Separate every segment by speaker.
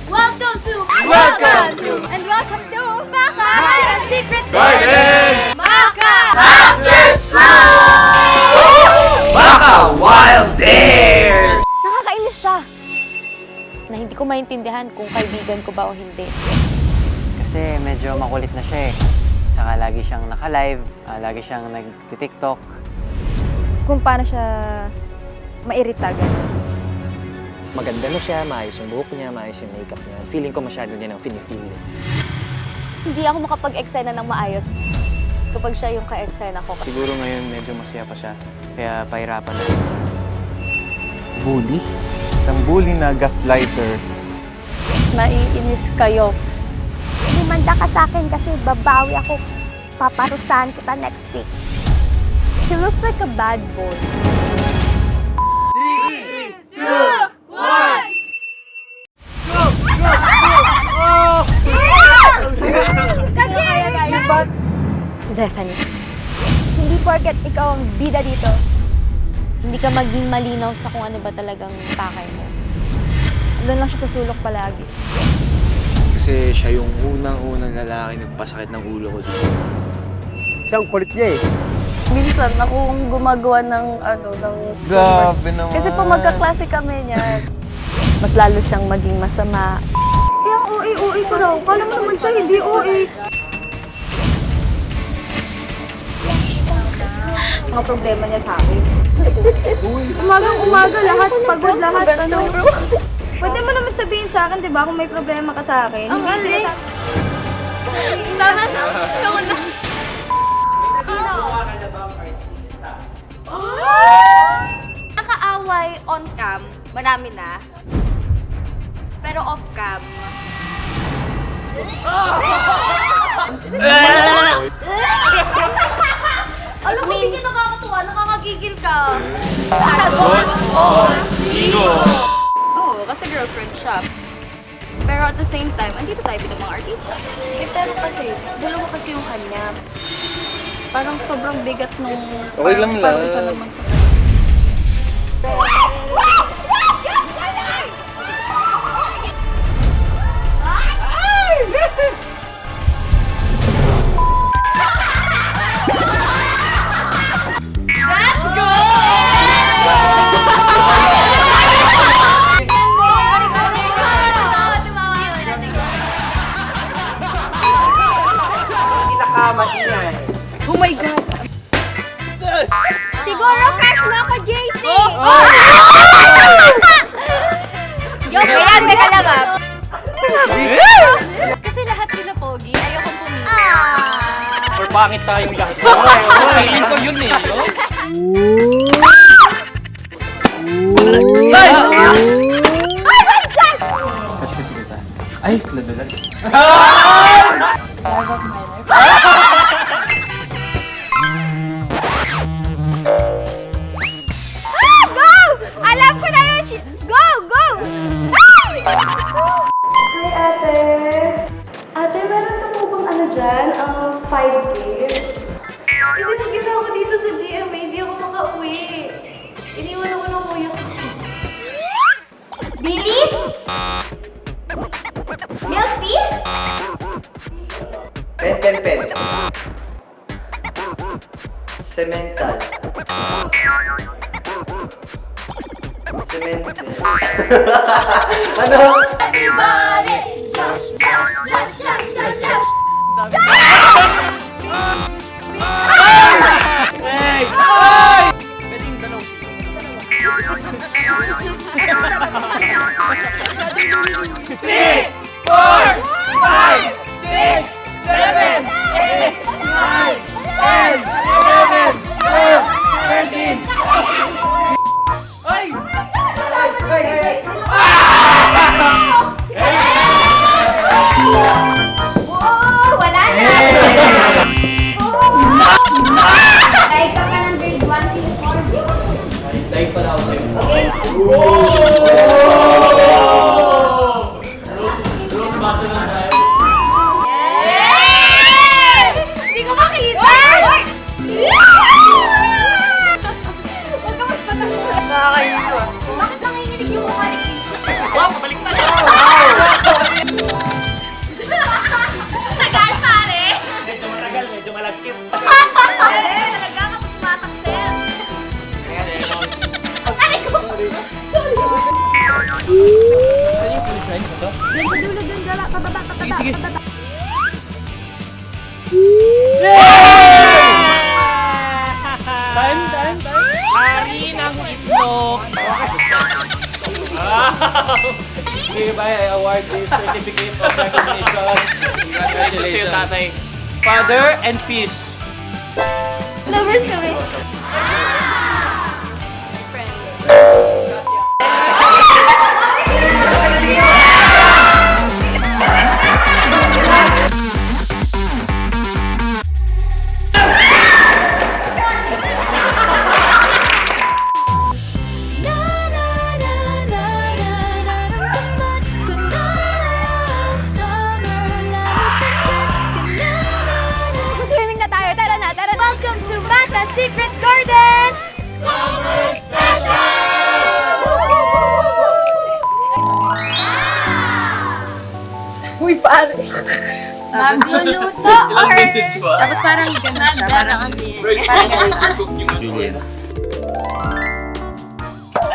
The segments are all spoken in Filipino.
Speaker 1: Welcome to Maka Secret
Speaker 2: Garden!
Speaker 1: Maka After School!
Speaker 2: Maka Wild Dares!
Speaker 1: Nakakainis siya na hindi ko maintindihan kung kaibigan ko ba o hindi.
Speaker 3: Kasi medyo makulit na siya eh. Saka lagi siyang naka-live, lagi siyang nag-tiktok.
Speaker 1: Kung paano siya mairita, gano'n.
Speaker 4: Maganda na siya, maayos yung buhok niya, maayos yung makeup niya. Feeling ko masyado niya nang feel.
Speaker 1: Hindi ako makapag-eksena ng maayos kapag siya yung ka-eksena ko.
Speaker 3: Siguro ngayon medyo masaya pa siya, kaya pahirapan na siya.
Speaker 2: Bully? Isang bully na gaslighter.
Speaker 1: Naiinis kayo.
Speaker 5: Lumanda ka sa akin kasi babawi ako. Paparusahan kita next week.
Speaker 1: He looks like a bad boy. 3, 2, 1! Zephanie,
Speaker 5: Hindi porket ikaw ang bida dito.
Speaker 1: hindi ka maging malinaw sa kung ano ba talagang pakay mo. Doon lang siya sa sulok palagi.
Speaker 6: Kasi siya yung unang-unang lalaki nagpasakit ng ulo ko dito.
Speaker 4: Isang kulit niya eh.
Speaker 7: Minsan akong gumagawa ng
Speaker 2: Grabe naman.
Speaker 7: Kasi po magkaklase kami niya. Mas lalo siyang maging masama.
Speaker 5: Kaya OA ko raw. Kala mo naman siya hindi OA.
Speaker 7: Mga problema niya sa akin.
Speaker 5: Umagang-umaga, lahat pagod, lahat ano. Pwede mo naman sabihin sa akin, di ba, kung may problema ka sa akin.
Speaker 1: Ang galing! Tama na! Ako na!
Speaker 5: Nakaaway on cam, marami na. Pero off cam, alam mo, hindi ka nakakatuwa, nakakagigil ka.
Speaker 2: Sagot o Igo?
Speaker 7: Oo, kasi girlfriend siya. Pero at the same time, andito tayo bilang mga artista. Pero kasi, dalawa kasi yung kanya. Parang sobrang bigat nung...
Speaker 6: Okay lang
Speaker 7: parang
Speaker 6: lang.
Speaker 7: isa naman sa
Speaker 5: siguro crush mo ako, JC!
Speaker 1: Joke ba yan? Teka lang ah! Kasi lahat sila pogi, ayoko pumili.
Speaker 4: Or pangit tayong lahat. Feeling ko yun eh.
Speaker 2: Cash kasi kita. Ay, nadulas.
Speaker 5: Go! Alam ko na yun! Go! Go!
Speaker 7: Hi, ate! Ate, meron ka po bang ano dyan? 5 gifts? Kasi mag-isa ako dito sa GMA, hindi ako makauwi. Iniwan ako ng kuya ko.
Speaker 5: Billy? Milk tea?
Speaker 8: Pen. Cemental. Cemental. Ano?
Speaker 1: Everybody! Josh, Josh, Josh, Josh, Josh, Josh!
Speaker 3: Pwede yung dalaw siguro.
Speaker 2: 3, 4, 5, 6, 7, 8, 9, 10, 11, 12, 13. Ay!
Speaker 5: Wala na! Ay, ka pa ng grade 1 till 4.
Speaker 8: Dahil pala ako sa'yo.
Speaker 5: Okay. Yan sa dulo dun, pababa.
Speaker 2: Sige.
Speaker 5: Pababa.
Speaker 2: Time. Hari ng itlog. Hereby I award this certificate of recognition. Congratulations sa'yo, tatay. Father and fish.
Speaker 5: Lovers kami.
Speaker 1: Swimming na tayo. Tara na. Welcome to Mata Secret Garden!
Speaker 5: Uy, pare. Magluluto
Speaker 2: Ilang minutes pa?
Speaker 5: Tapos parang gano'n siya. Parang
Speaker 2: Julian.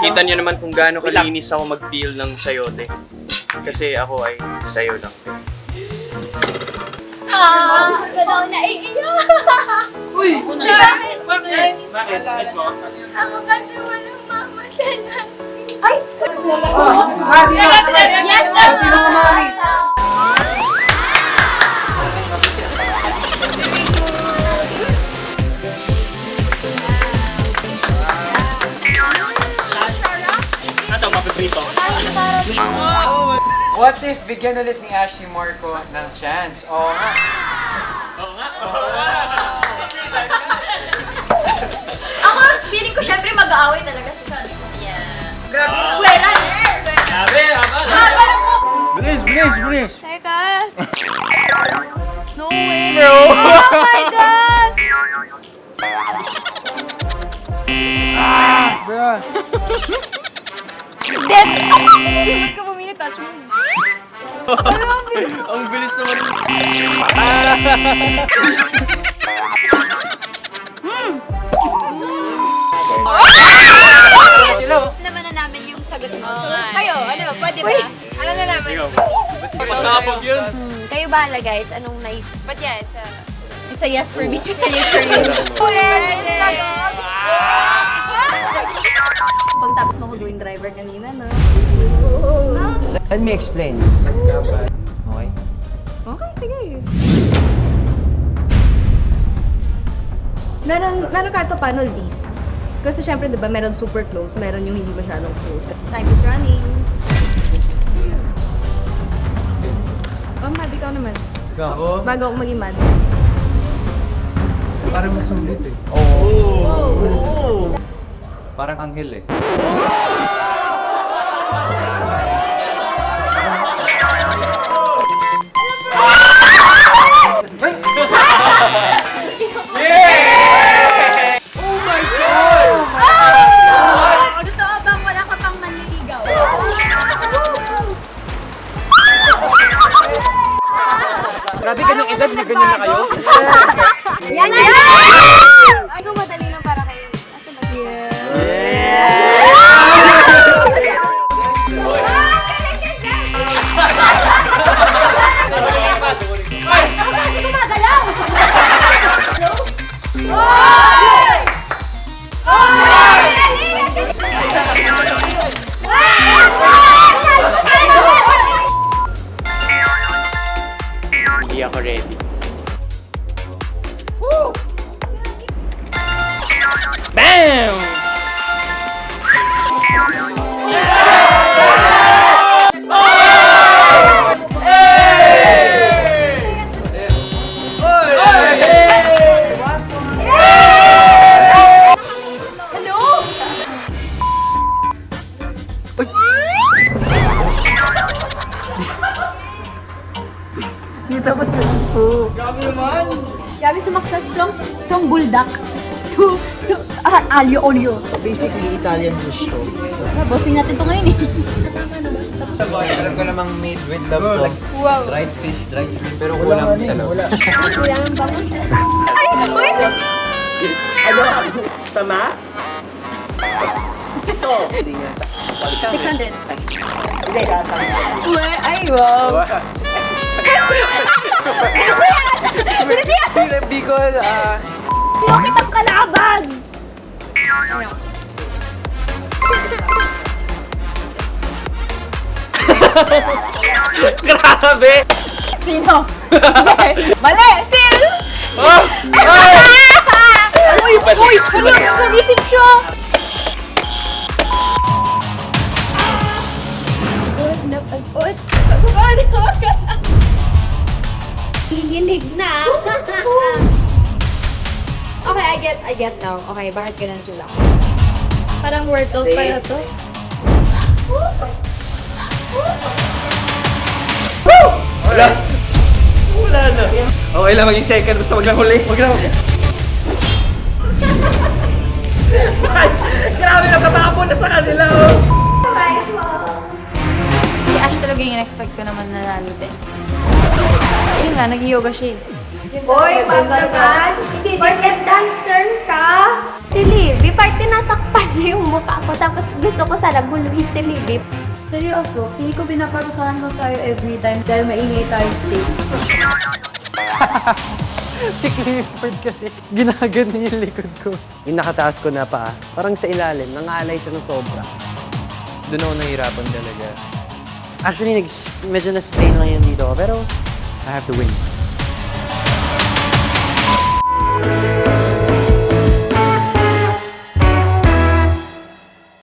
Speaker 2: Kita niyo naman kung gaano kalinis ako mag-peel ng sayote. Kasi ako ay sayo lang.
Speaker 5: gano'n na iiyak.
Speaker 2: Uy!
Speaker 5: Bakit?
Speaker 2: Bakit? Miss mo?
Speaker 5: Ako kasi walang mama sa Ay! Yes,
Speaker 2: Ito, mapiprito.
Speaker 3: What if bigyan ulit ni Ashley Marco ng chance? Oo nga.
Speaker 5: Ako, feeling ko syempre mag-aaway talaga si Sean. Yeah. Grabe. Eskwela.
Speaker 2: Grabe,
Speaker 5: Haba lang po.
Speaker 6: Bilis!
Speaker 1: Teka. No way. Bro. Oh my God!
Speaker 6: Bro!
Speaker 1: Dead! Ba't ka bumili? Touch mo.
Speaker 2: Ang bilis naman.
Speaker 1: Naman na namin yung sagot mo. So, kayo, ano, pwede ba? Ano na namin?
Speaker 2: Pasabog yun.
Speaker 1: Kayo bahala guys, anong naisip? But yeah, it's a yes for me. It's a yes for you. Pwede!
Speaker 5: Pagtapos mo ko doing driver kanina, no?
Speaker 9: Let me explain. Okay?
Speaker 5: Okay, sige. Meron kahit pa paano list. Kasi syempre, di ba, meron super close, meron yung hindi masyadong close. Time is running. Mad, ikaw naman.
Speaker 9: Ako?
Speaker 5: Bago ako maging mad.
Speaker 9: Parang masulit eh. Parang anghel eh.
Speaker 5: Totoo bang wala ka pang manliligaw?
Speaker 2: Grabe, ganyang edad na ganyan na kayo.
Speaker 5: Yan! Ay, kung madali lang para kayo. Asa ba? Ako kasi gumagalaw!
Speaker 2: Hindi ako ready. Bam!
Speaker 5: Grabe sumakses from buldak to alio olio.
Speaker 9: Basically, Italian dish to.
Speaker 5: Bossing natin to ngayon eh.
Speaker 3: Meron ko namang made with love to.
Speaker 5: Wow.
Speaker 3: Dried fish, dried shrimp, pero kulang sa loob.
Speaker 5: Kuya ang bangon.
Speaker 2: Sama?
Speaker 3: Hindi nga.
Speaker 5: 600.
Speaker 1: Ay, wow.
Speaker 3: Hirap Bicol,
Speaker 1: Ayaw kitang kalaban!
Speaker 2: Grabe!
Speaker 1: Sino? Mali! Still!
Speaker 2: Oh!
Speaker 1: Uy! Uy! Ano? Nanisip siya!
Speaker 7: Napagod. Hihilig na. Okay, I get now. Okay, bakit ganun lang? Parang workout pala to.
Speaker 2: Wala! Wala na. Okay lang maging second, basta wag lang huli. Wag lang. Grabe, nakatapon na sa kanila, oh.
Speaker 1: Si Ash talaga yung in-expect ko naman nanalo din. Yun nga, nag-yoga siya eh.
Speaker 7: Boy, mabagan. Hindi, bakit dancer ka? Si Libby, part tinatakpan niya yung mukha ko. Tapos gusto ko sana guluhin si Libby.
Speaker 5: Seryoso, hindi ko binaparusahan mo tayo every time dahil maingay tayo stage.
Speaker 3: si Clifford kasi, ginagano yung likod ko.
Speaker 9: Yung nakataas ko na pa, parang sa ilalim, nangalay siya ng sobra. Doon ako nahihirapan talaga.
Speaker 3: Actually, medyo na-strain lang yun dito, pero I have to win.